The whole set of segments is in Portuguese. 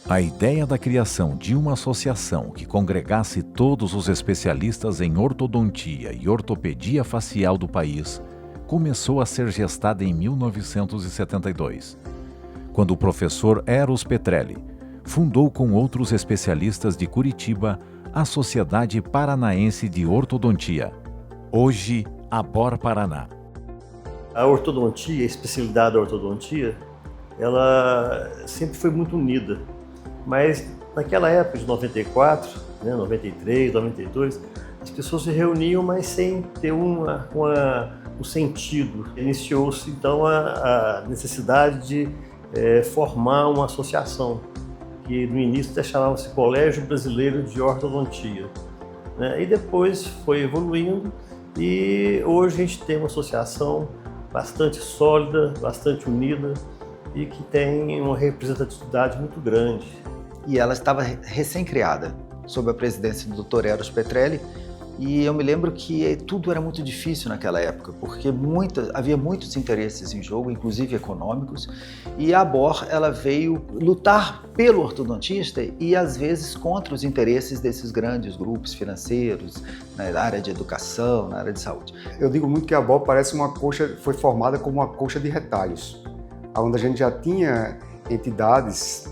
A ideia da criação de uma associação que congregasse todos os especialistas em ortodontia e ortopedia facial do país começou a ser gestada em 1972, quando o professor Eros Petrelli fundou com outros especialistas de Curitiba a Sociedade Paranaense de Ortodontia, hoje ABOR Paraná. A ortodontia, a especialidade da ortodontia, ela sempre foi muito unida. Mas naquela época de 94, 93, 92, as pessoas se reuniam, mas sem ter um sentido. Iniciou-se então a necessidade de formar uma associação, que no início até chamava-se Colégio Brasileiro de Ortodontia, né? E depois foi evoluindo e hoje a gente tem uma associação bastante sólida, bastante unida e que tem uma representatividade muito grande. E ela estava recém-criada, sob a presidência do Dr. Eros Petrelli, e eu me lembro que tudo era muito difícil naquela época, porque havia muitos interesses em jogo, inclusive econômicos, e a ABOR ela veio lutar pelo ortodontista e às vezes contra os interesses desses grandes grupos financeiros, na área de educação, na área de saúde. Eu digo muito que a ABOR parece uma coxa, foi formada como uma coxa de retalhos, onde a gente já tinha entidades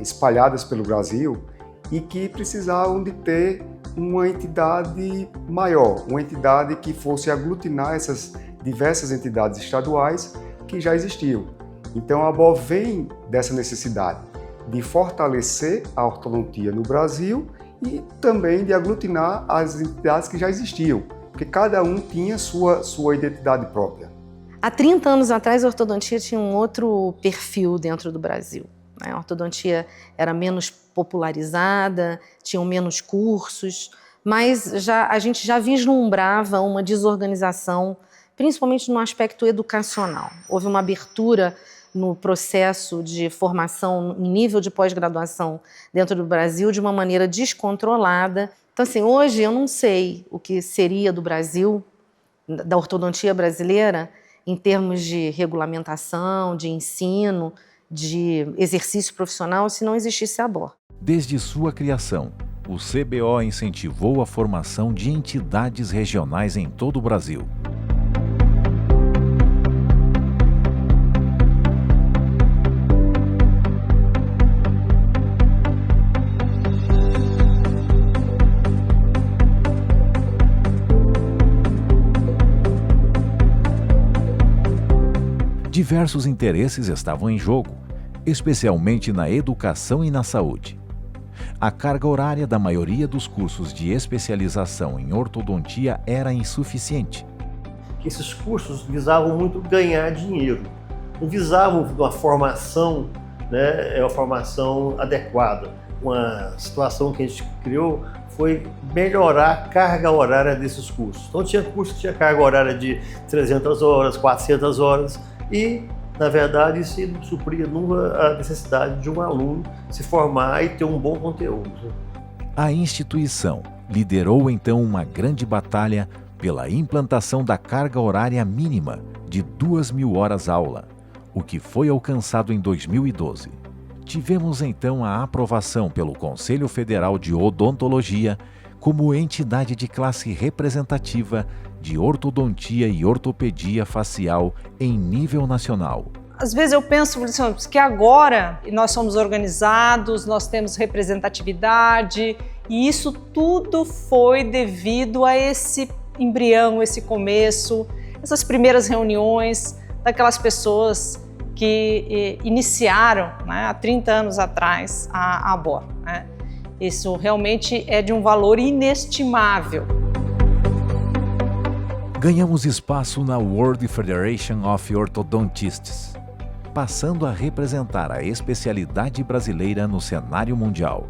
espalhadas pelo Brasil e que precisavam de ter uma entidade maior, uma entidade que fosse aglutinar essas diversas entidades estaduais que já existiam. Então a ABOR vem dessa necessidade de fortalecer a ortodontia no Brasil e também de aglutinar as entidades que já existiam, porque cada um tinha sua identidade própria. Há 30 anos atrás, a ortodontia tinha um outro perfil dentro do Brasil. A ortodontia era menos popularizada, tinham menos cursos, mas a gente já vislumbrava uma desorganização, principalmente no aspecto educacional. Houve uma abertura no processo de formação em nível de pós-graduação dentro do Brasil de uma maneira descontrolada. Então, assim, hoje eu não sei o que seria do Brasil, da ortodontia brasileira, em termos de regulamentação, de ensino, de exercício profissional, se não existisse a ABOR. Desde sua criação, o CBO incentivou a formação de entidades regionais em todo o Brasil. Diversos interesses estavam em jogo, especialmente na educação e na saúde. A carga horária da maioria dos cursos de especialização em ortodontia era insuficiente. Esses cursos visavam muito ganhar dinheiro, não visavam uma formação, uma formação adequada. Uma situação que a gente criou foi melhorar a carga horária desses cursos. Então tinha curso que tinha carga horária de 300 horas, 400 horas, e, na verdade, isso não supria nunca a necessidade de um aluno se formar e ter um bom conteúdo. A instituição liderou então uma grande batalha pela implantação da carga horária mínima de 2.000 horas aula, o que foi alcançado em 2012. Tivemos então a aprovação pelo Conselho Federal de Odontologia como entidade de classe representativa de ortodontia e ortopedia facial em nível nacional. Às vezes eu penso que agora nós somos organizados, nós temos representatividade e isso tudo foi devido a esse embrião, esse começo, essas primeiras reuniões daquelas pessoas que iniciaram, há 30 anos atrás a ABOR. Isso realmente é de um valor inestimável. Ganhamos espaço na World Federation of Orthodontists, passando a representar a especialidade brasileira no cenário mundial.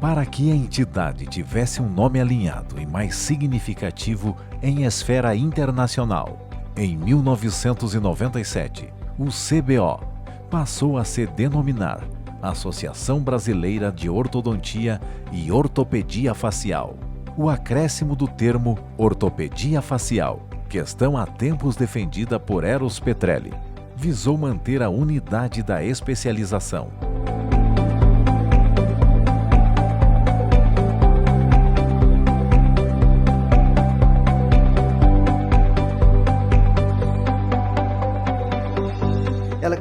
Para que a entidade tivesse um nome alinhado e mais significativo em esfera internacional, em 1997, o CBO passou a se denominar Associação Brasileira de Ortodontia e Ortopedia Facial. O acréscimo do termo ortopedia facial, questão há tempos defendida por Eros Petrelli, visou manter a unidade da especialização.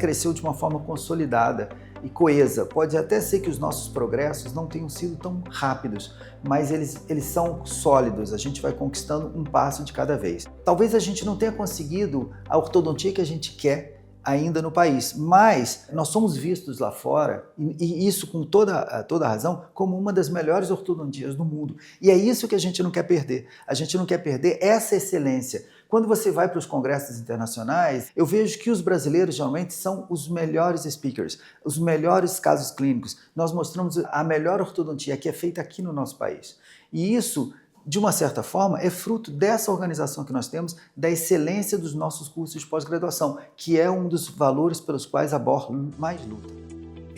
cresceu de uma forma consolidada e coesa. Pode até ser que os nossos progressos não tenham sido tão rápidos, mas eles são sólidos, a gente vai conquistando um passo de cada vez. Talvez a gente não tenha conseguido a ortodontia que a gente quer ainda no país, mas nós somos vistos lá fora, e isso com toda a razão, como uma das melhores ortodontias do mundo. E é isso que a gente não quer perder. A gente não quer perder essa excelência. Quando você vai para os congressos internacionais, eu vejo que os brasileiros geralmente são os melhores speakers, os melhores casos clínicos. Nós mostramos a melhor ortodontia que é feita aqui no nosso país. E isso, de uma certa forma, é fruto dessa organização que nós temos, da excelência dos nossos cursos de pós-graduação, que é um dos valores pelos quais a BOR mais luta.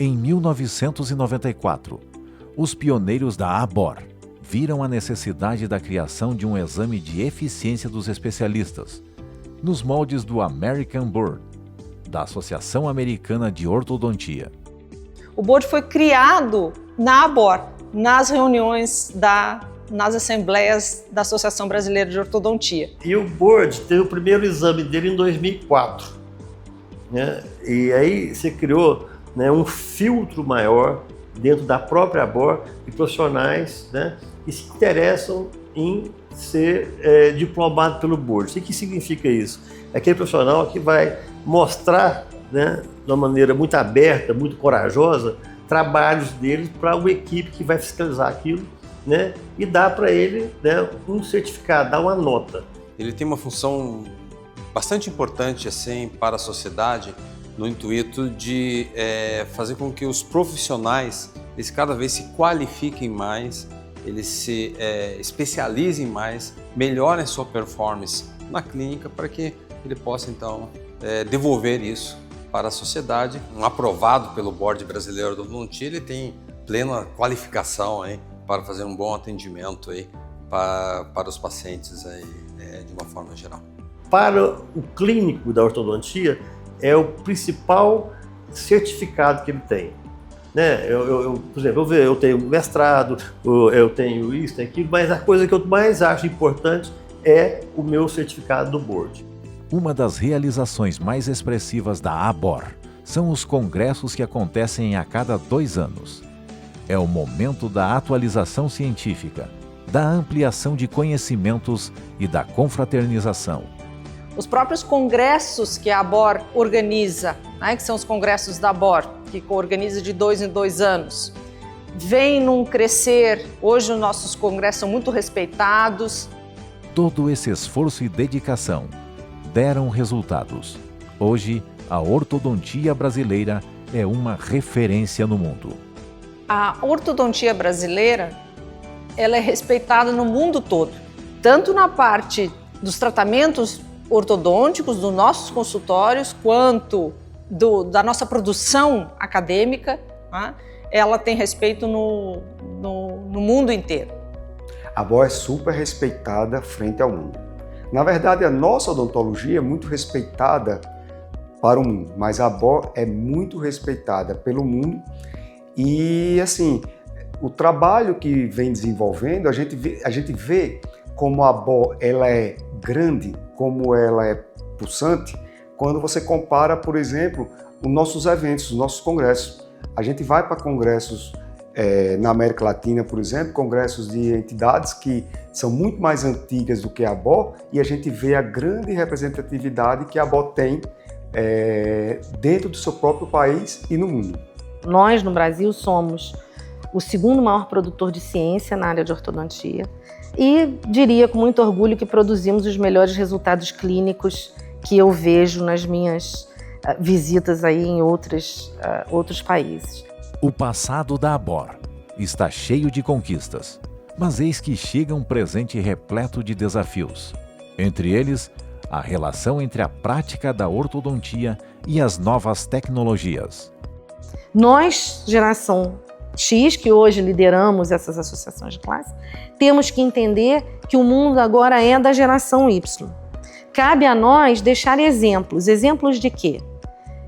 Em 1994, os pioneiros da ABOR viram a necessidade da criação de um exame de eficiência dos especialistas, nos moldes do American Board, da Associação Americana de Ortodontia. O board foi criado na ABOR, nas reuniões nas assembleias da Associação Brasileira de Ortodontia. E o board teve o primeiro exame dele em 2004. Né? E aí se criou, né, um filtro maior dentro da própria ABOR de profissionais, né, que se interessam em ser diplomado pelo board. O que significa isso? É aquele profissional que vai mostrar, né, de uma maneira muito aberta, muito corajosa, trabalhos dele para uma equipe que vai fiscalizar aquilo, né, e dar para ele, né, um certificado, dar uma nota. Ele tem uma função bastante importante assim, para a sociedade, no intuito de fazer com que os profissionais eles cada vez se qualifiquem mais, eles se especializem mais, melhorem sua performance na clínica para que ele possa então devolver isso para a sociedade. Um aprovado pelo Board Brasileiro de Ortodontia, ele tem plena qualificação aí para fazer um bom atendimento aí para os pacientes aí, de uma forma geral. Para o clínico da ortodontia, é o principal certificado que ele tem. Né? Por exemplo, eu tenho mestrado, eu tenho isso, tenho aquilo, mas a coisa que eu mais acho importante é o meu certificado do board. Uma das realizações mais expressivas da ABOR são os congressos que acontecem a cada 2 anos. É o momento da atualização científica, da ampliação de conhecimentos e da confraternização. Os próprios congressos que a ABOR organiza, né, que são os congressos da ABOR, que organiza de 2 em 2 anos, vem num crescer. Hoje os nossos congressos são muito respeitados. Todo esse esforço e dedicação deram resultados. Hoje, a ortodontia brasileira é uma referência no mundo. A ortodontia brasileira, ela é respeitada no mundo todo, tanto na parte dos tratamentos ortodônticos dos nossos consultórios, quanto da nossa produção acadêmica, né? Ela tem respeito no mundo inteiro. A ABOR é super respeitada frente ao mundo. Na verdade, a nossa odontologia é muito respeitada para o mundo, mas a ABOR é muito respeitada pelo mundo. E assim, o trabalho que vem desenvolvendo, a gente vê como a ABOR ela é grande, como ela é pulsante, quando você compara, por exemplo, os nossos eventos, os nossos congressos. A gente vai para congressos na América Latina, por exemplo, congressos de entidades que são muito mais antigas do que a ABOR, e a gente vê a grande representatividade que a ABOR tem dentro do seu próprio país e no mundo. Nós, no Brasil, somos o segundo maior produtor de ciência na área de ortodontia e diria com muito orgulho que produzimos os melhores resultados clínicos que eu vejo nas minhas visitas aí em outros países. O passado da ABOR está cheio de conquistas, mas eis que chega um presente repleto de desafios. Entre eles, a relação entre a prática da ortodontia e as novas tecnologias. Nós, geração X, que hoje lideramos essas associações de classe, temos que entender que o mundo agora é da geração Y. Cabe a nós deixar exemplos. Exemplos de quê?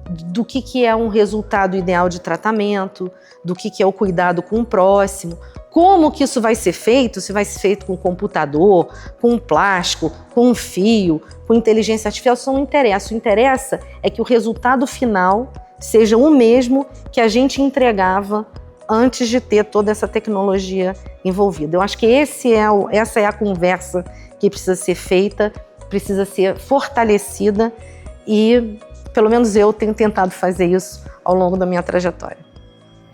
do que é um resultado ideal de tratamento, do que é o cuidado com o próximo, como que isso vai ser feito, se vai ser feito com computador, com plástico, com fio, com inteligência artificial, isso não interessa. O que interessa é que o resultado final seja o mesmo que a gente entregava antes de ter toda essa tecnologia envolvida. Eu acho que essa é a conversa que precisa ser feita, precisa ser fortalecida e, pelo menos eu tenho tentado fazer isso ao longo da minha trajetória.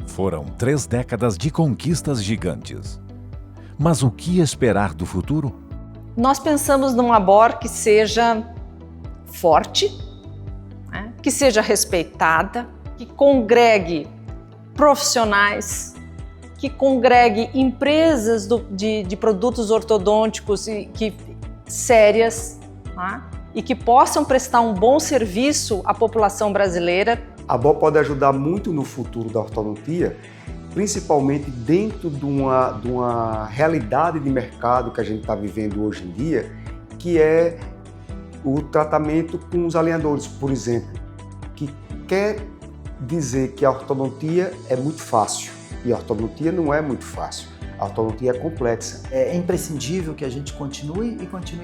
Foram 3 décadas de conquistas gigantes. Mas o que esperar do futuro? Nós pensamos numa BOR que seja forte, né? Que seja respeitada, que congregue profissionais, que congregue empresas de produtos ortodônticos sérias, né? E que possam prestar um bom serviço à população brasileira. A BOR pode ajudar muito no futuro da ortodontia, principalmente dentro de uma realidade de mercado que a gente está vivendo hoje em dia, que é o tratamento com os alinhadores, por exemplo, que quer dizer que a ortodontia é muito fácil, e a ortodontia não é muito fácil, a ortodontia é complexa. É imprescindível que a gente continue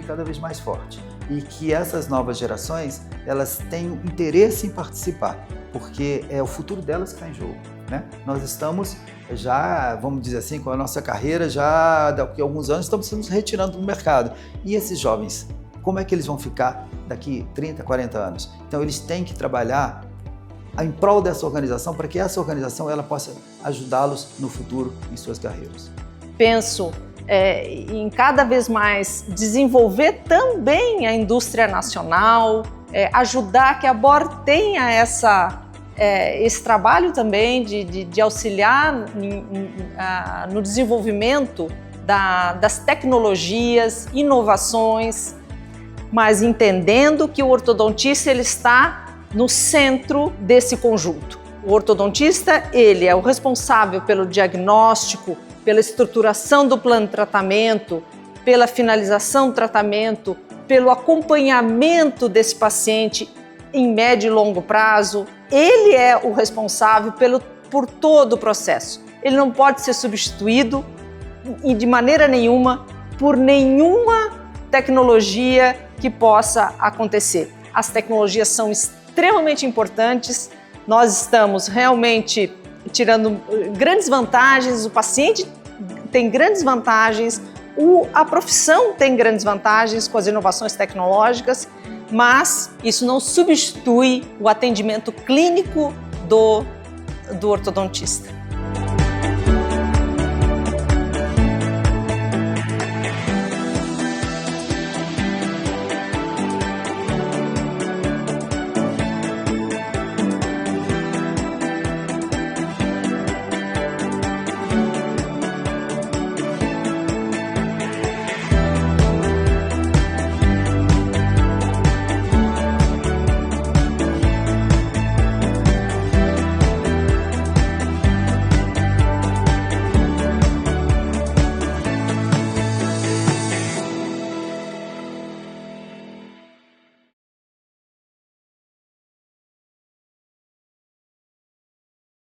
cada vez mais forte e que essas novas gerações elas tenham interesse em participar, porque é o futuro delas que está em jogo, né? Nós estamos já, vamos dizer assim, com a nossa carreira, já daqui a alguns anos estamos nos retirando do mercado. E esses jovens, como é que eles vão ficar daqui 30, 40 anos? Então eles têm que trabalhar em prol dessa organização para que essa organização ela possa ajudá-los no futuro em suas carreiras. Penso em cada vez mais desenvolver também a indústria nacional, ajudar que a BOR tenha esse trabalho também de auxiliar no desenvolvimento das tecnologias, inovações, mas entendendo que o ortodontista ele está no centro desse conjunto. O ortodontista ele é o responsável pelo diagnóstico, pela estruturação do plano de tratamento, pela finalização do tratamento, pelo acompanhamento desse paciente em médio e longo prazo. Ele é o responsável por todo o processo. Ele não pode ser substituído e de maneira nenhuma por nenhuma tecnologia que possa acontecer. As tecnologias são extremamente importantes, nós estamos realmente tirando grandes vantagens, o paciente tem grandes vantagens, a profissão tem grandes vantagens com as inovações tecnológicas, mas isso não substitui o atendimento clínico do ortodontista.